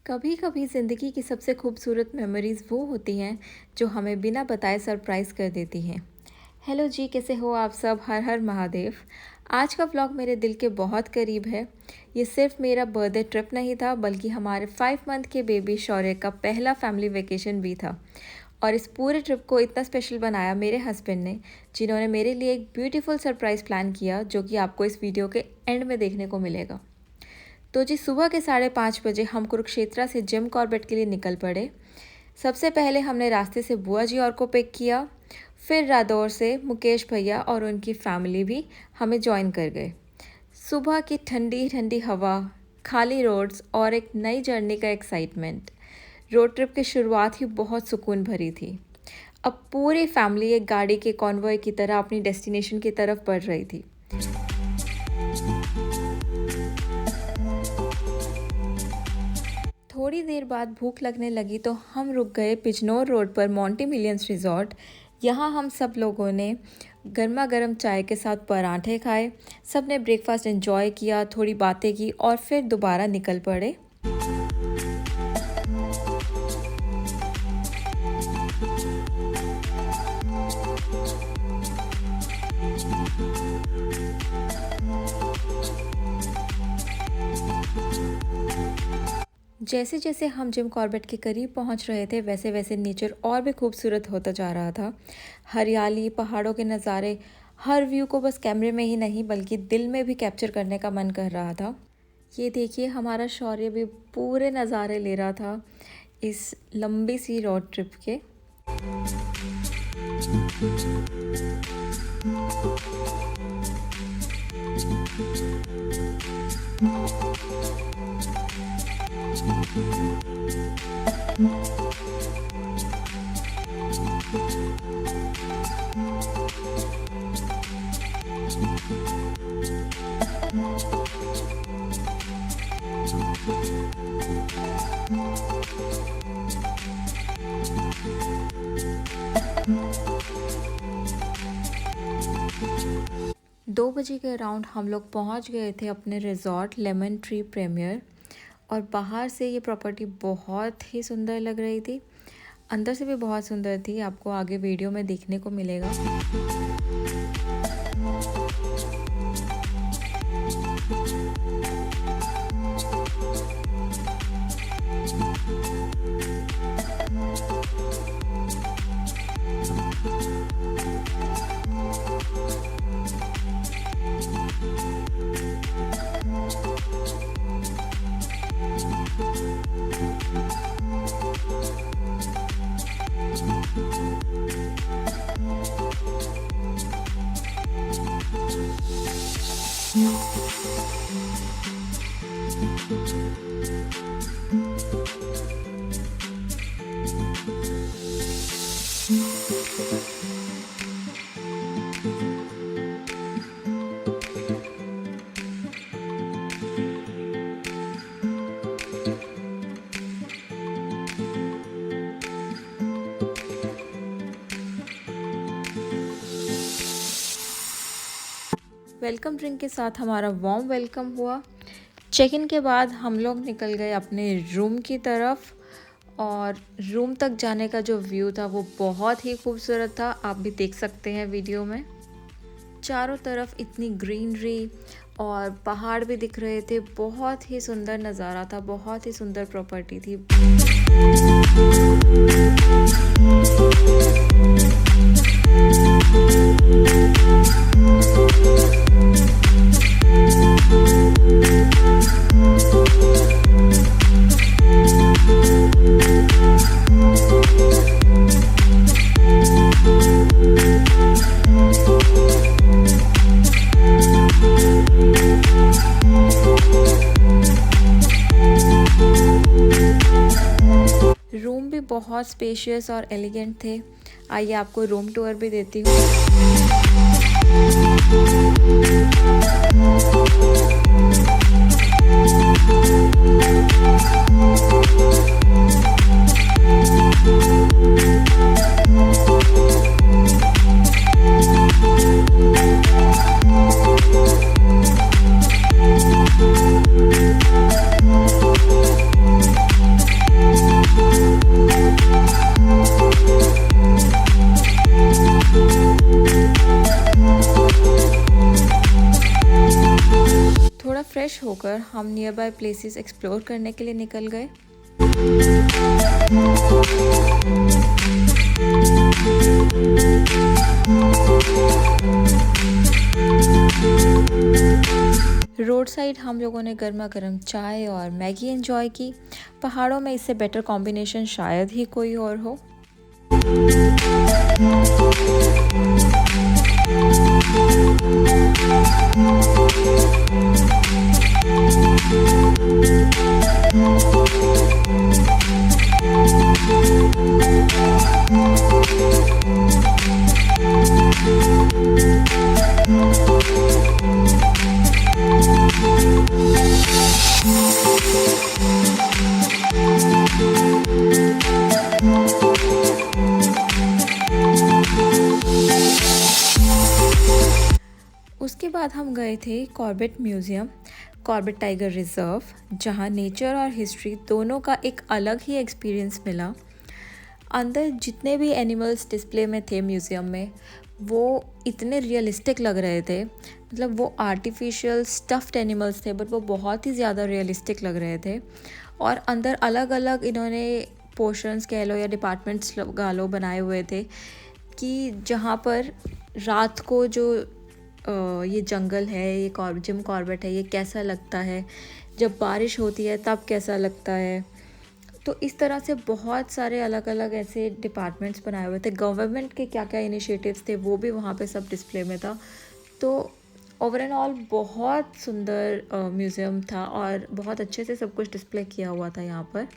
कभी कभी ज़िंदगी की सबसे खूबसूरत मेमोरीज़ वो होती हैं जो हमें बिना बताए सरप्राइज़ कर देती हैं। हेलो जी, कैसे हो आप सब? हर हर महादेव। आज का व्लॉग मेरे दिल के बहुत करीब है। ये सिर्फ मेरा बर्थडे ट्रिप नहीं था, बल्कि हमारे 5 मंथ के बेबी शौर्य का पहला फैमिली वेकेशन भी था। और इस पूरे ट्रिप को इतना स्पेशल बनाया मेरे हस्बैंड ने, जिन्होंने मेरे लिए एक ब्यूटीफुल सरप्राइज़ प्लान किया, जो कि आपको इस वीडियो के एंड में देखने को मिलेगा। तो जी, सुबह के 5:30 बजे हम कुरुक्षेत्रा से जिम कॉर्बेट के लिए निकल पड़े। सबसे पहले हमने रास्ते से बुआ जी और को पिक किया, फिर रादौर से मुकेश भैया और उनकी फैमिली भी हमें ज्वाइन कर गए। सुबह की ठंडी ठंडी हवा, खाली रोड्स और एक नई जर्नी का एक्साइटमेंट, रोड ट्रिप की शुरुआत ही बहुत सुकून भरी थी। अब पूरी फैमिली एक गाड़ी के कॉन्वॉय की तरह अपनी डेस्टिनेशन की तरफ बढ़ रही थी। थोड़ी देर बाद भूख लगने लगी तो हम रुक गए पिजनौर रोड पर मोंटी मिलियंस रिजॉर्ट। यहाँ हम सब लोगों ने गर्मा गर्म चाय के साथ पराठे खाए, सब ने ब्रेकफास्ट एंजॉय किया, थोड़ी बातें की और फिर दोबारा निकल पड़े। जैसे जैसे हम जिम कॉर्बेट के करीब पहुंच रहे थे, वैसे वैसे नेचर और भी खूबसूरत होता जा रहा था। हरियाली, पहाड़ों के नज़ारे, हर व्यू को बस कैमरे में ही नहीं बल्कि दिल में भी कैप्चर करने का मन कर रहा था। ये देखिए, हमारा शौर्य भी पूरे नज़ारे ले रहा था इस लंबी सी रोड ट्रिप के। दो बजे के अराउंड हम लोग पहुंच गए थे अपने रिजॉर्ट लेमन ट्री प्रीमियर। और बाहर से ये प्रॉपर्टी बहुत ही सुंदर लग रही थी, अंदर से भी बहुत सुंदर थी, आपको आगे वीडियो में देखने को मिलेगा। वेलकम ड्रिंक के साथ हमारा वार्म वेलकम हुआ। चेक इन के बाद हम लोग निकल गए अपने रूम की तरफ, और रूम तक जाने का जो व्यू था वो बहुत ही खूबसूरत था, आप भी देख सकते हैं वीडियो में। चारों तरफ इतनी ग्रीनरी और पहाड़ भी दिख रहे थे। बहुत ही सुंदर नज़ारा था, बहुत ही सुंदर प्रॉपर्टी थी। रूम भी बहुत स्पेशियस और एलिगेंट थे। आइए आपको रूम टूर भी देती हूँ। थोड़ा फ्रेश होकर हम नियर बाय प्लेसेस एक्सप्लोर करने के लिए निकल गए। रोड साइड हम लोगों ने गर्मा गर्म चाय और मैगी एंजॉय की। पहाड़ों में इससे बेटर कॉम्बिनेशन शायद ही कोई और हो। उसके बाद हम गए थे Corbett museum, Corbett tiger reserve, जहाँ नेचर और हिस्ट्री दोनों का एक अलग ही एक्सपीरियंस मिला। अंदर जितने भी एनिमल्स डिस्प्ले में थे म्यूज़ियम में, वो इतने रियलिस्टिक लग रहे थे। मतलब वो आर्टिफिशियल स्टफ्ड एनिमल्स थे, बट वो बहुत ही ज़्यादा रियलिस्टिक लग रहे थे। और अंदर अलग अलग इन्होंने पोर्शंस कह लो या डिपार्टमेंट्स लगा लो बनाए हुए थे, कि जहाँ पर रात को जो ये जंगल है, ये जिम कॉर्बेट है, ये कैसा लगता है, जब बारिश होती है तब कैसा लगता है। तो इस तरह से बहुत सारे अलग अलग ऐसे डिपार्टमेंट्स बनाए हुए थे। गवर्नमेंट के क्या क्या इनिशिएटिव्स थे वो भी वहाँ पे सब डिस्प्ले में था। तो ओवरऑल बहुत सुंदर म्यूज़ियम था और बहुत अच्छे से सब कुछ डिस्प्ले किया हुआ था यहाँ पर।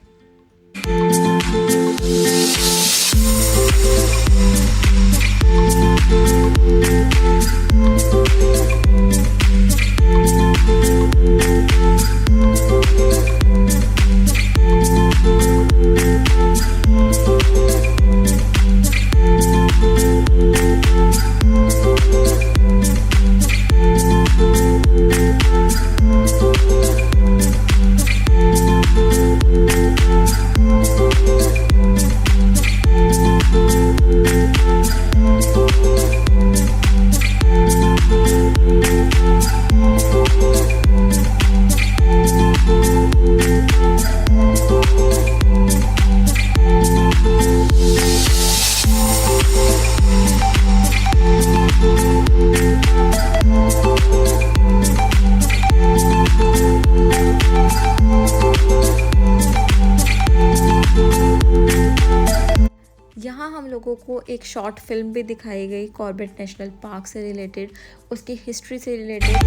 यहाँ हम लोगों को एक शॉर्ट फिल्म भी दिखाई गई कॉर्बेट नेशनल पार्क से रिलेटेड, उसकी हिस्ट्री से रिलेटेड।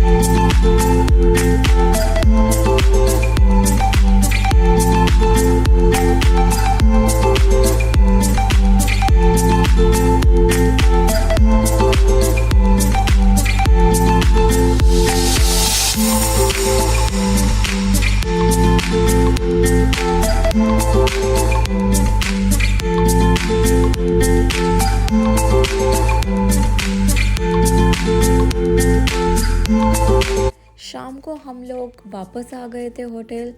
शाम को हम लोग वापस आ गए थे होटल।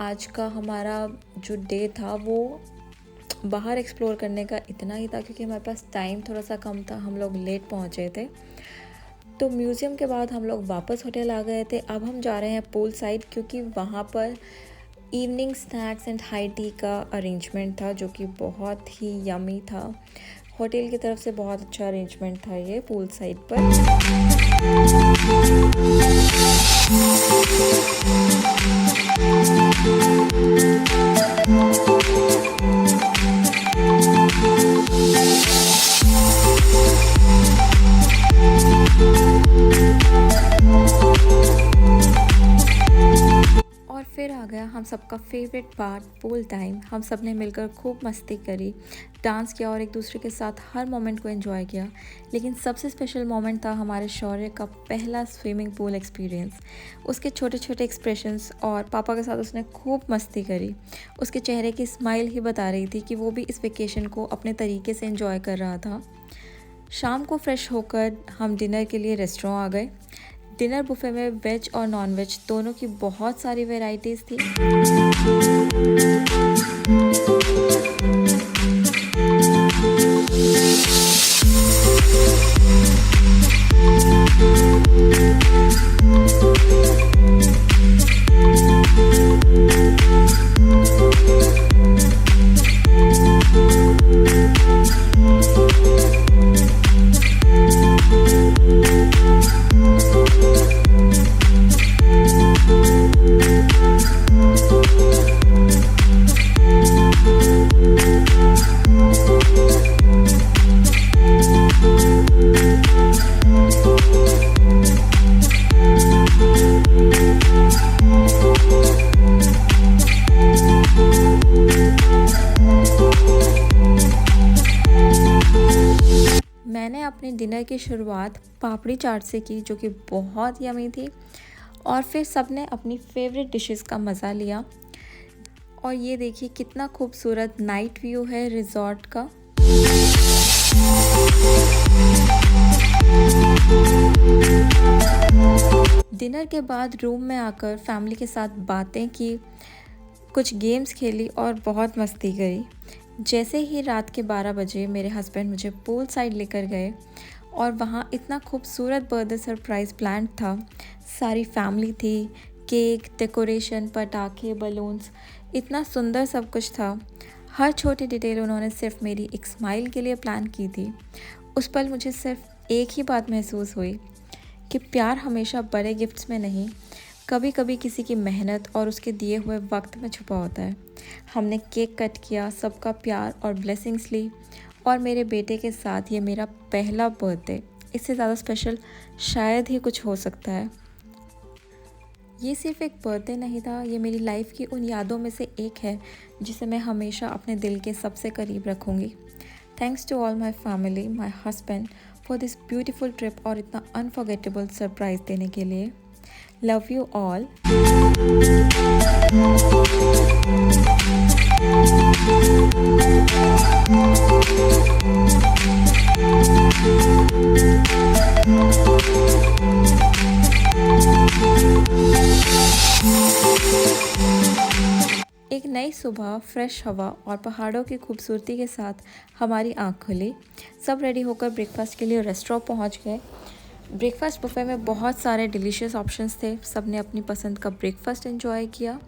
आज का हमारा जो डे था वो बाहर एक्सप्लोर करने का इतना ही था, क्योंकि हमारे पास टाइम थोड़ा सा कम था, हम लोग लेट पहुँचे थे। तो म्यूज़ियम के बाद हम लोग वापस होटल आ गए थे। अब हम जा रहे हैं पूल साइड, क्योंकि वहाँ पर evening snacks and high tea का अरेंजमेंट था, जो कि बहुत ही यमी था। होटल की तरफ से बहुत अच्छा अरेंजमेंट था ये पूल साइड पर। और फिर आ गया हम सबका फेवरेट पार्ट, पूल टाइम। हम सब ने मिलकर खूब मस्ती करी, डांस किया और एक दूसरे के साथ हर मोमेंट को एंजॉय किया। लेकिन सबसे स्पेशल मोमेंट था हमारे शौर्य का पहला स्विमिंग पूल एक्सपीरियंस। उसके छोटे छोटे एक्सप्रेशंस और पापा के साथ उसने खूब मस्ती करी। उसके चेहरे की स्माइल ही बता रही थी कि वो भी इस वेकेशन को अपने तरीके से एंजॉय कर रहा था। शाम को फ्रेश होकर हम डिनर के लिए रेस्टोरेंट आ गए। डिनर बुफे में वेज और नॉन वेज दोनों की बहुत सारी वैरायटीज़ थी। मैंने अपने डिनर की शुरुआत पापड़ी चाट से की, जो कि बहुत यमी थी। और फिर सबने अपनी फेवरेट डिशेस का मज़ा लिया। और ये देखिए कितना खूबसूरत नाइट व्यू है रिजॉर्ट का। डिनर के बाद रूम में आकर फैमिली के साथ बातें की, कुछ गेम्स खेली और बहुत मस्ती करी। जैसे ही रात के 12 बजे मेरे हस्बैंड मुझे पूल साइड लेकर गए और वहाँ इतना खूबसूरत बर्थडे सरप्राइज़ प्लान था। सारी फैमिली थी, केक, डेकोरेशन, पटाखे, बलून्स, इतना सुंदर सब कुछ था। हर छोटी डिटेल उन्होंने सिर्फ मेरी एक स्माइल के लिए प्लान की थी। उस पल मुझे सिर्फ एक ही बात महसूस हुई कि प्यार हमेशा बड़े गिफ्ट्स में नहीं, कभी कभी किसी की मेहनत और उसके दिए हुए वक्त में छुपा होता है। हमने केक कट किया, सबका प्यार और ब्लेसिंग्स ली, और मेरे बेटे के साथ ये मेरा पहला बर्थडे, इससे ज़्यादा स्पेशल शायद ही कुछ हो सकता है। ये सिर्फ एक बर्थडे नहीं था, ये मेरी लाइफ की उन यादों में से एक है जिसे मैं हमेशा अपने दिल के सबसे करीब रखूँगी। Thanks to all my family, my husband for this beautiful trip और इतना अनफॉरगेटेबल सरप्राइज़ देने के लिए। Love you all. एक नई सुबह, फ्रेश हवा और पहाड़ों की खूबसूरती के साथ हमारी आँख खुली। सब रेडी होकर ब्रेकफास्ट के लिए रेस्टोरेंट पहुँच गए। ब्रेकफास्ट बुफे में बहुत सारे डिलीशियस ऑप्शंस थे। सबने अपनी पसंद का ब्रेकफास्ट एंजॉय किया।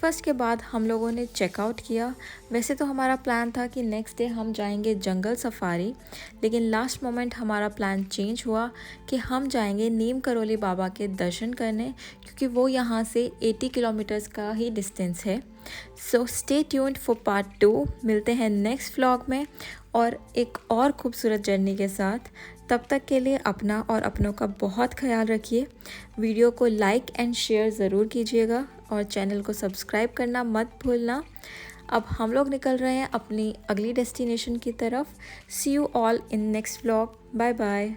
ब्रेकफास्ट के बाद हम लोगों ने चेकआउट किया। वैसे तो हमारा प्लान था कि नेक्स्ट डे हम जाएंगे जंगल सफारी, लेकिन लास्ट मोमेंट हमारा प्लान चेंज हुआ कि हम जाएंगे नीम करोली बाबा के दर्शन करने, क्योंकि वो यहाँ से 80 किलोमीटर्स का ही डिस्टेंस है। So stay tuned for part 2। मिलते हैं नेक्स्ट व्लॉग में और एक और खूबसूरत जर्नी के साथ। तब तक के लिए अपना और अपनों का बहुत ख्याल रखिए। वीडियो को लाइक एंड शेयर ज़रूर कीजिएगा और चैनल को सब्सक्राइब करना मत भूलना। अब हम लोग निकल रहे हैं अपनी अगली डेस्टिनेशन की तरफ। See you all in next vlog. Bye bye.